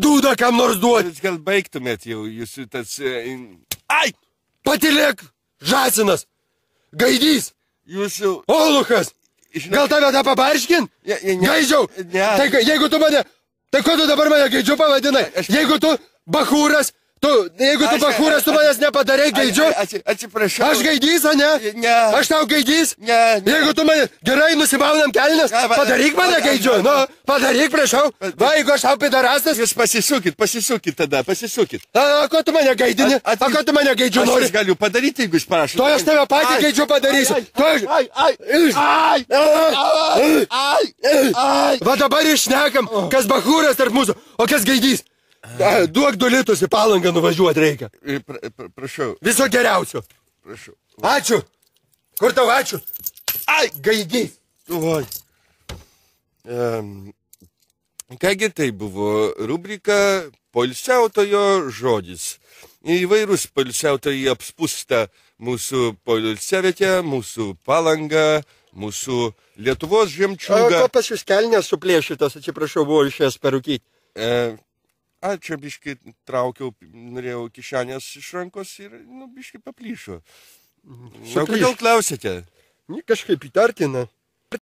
dūdą kam nors duoti. Jūs gal baigtumėt jau, jūsų tas... Ai! Patilėk, žąsinas, gaidys, Jūsų... Oluchas. Gal tave tą pabarškin? Gaidžiau. Tai jeigu tu mane... Tai ko tu dabar mane gaidžiu pavadinai? Jeigu tu bachūras... Jeigu tu bachūras, tu manęs nepadarai gaidžiu. Atsiprašau. Aš gaidys, a ne? Ne. Aš tau gaidys? Ne. Jeigu tu mane gerai nusimaunam kelnes, padaryk mane gaidžiu. Nu, padaryk, prašau. Va, jeigu aš tau pidarastas. Jūs pasisukit tada, pasisukit. A, ko tu mane gaidini? A, ko tu mane gaidžiu nori? Aš galiu padaryti, jeigu jūs prašote. To aš tave patį gaidžiu padarysiu. Va dabar išnekam, kas bachūras tarp mūsų, o kas gaidys. Duok 2 litus į Palangą nuvažiuoti reikia. Prašau. Viso geriausio. Prašau. Ačiū. Kur tau ačiū? Ai, gaidys. Oi. Kągi tai buvo rubrika Poilsiautojo žodis. Įvairūs poilsiautojai apspustą mūsų poilsiavietę, mūsų Palangą, mūsų Lietuvos žemčiūgą. Ko pas jūs kelnės suplėšytos, atsiprašau, buvo išėjęs perūkyti? Čia biškai traukiau, norėjau kišenės iš rankos ir, biškai paplyšo. Kodėl klausėte? Kažkaip įtartina.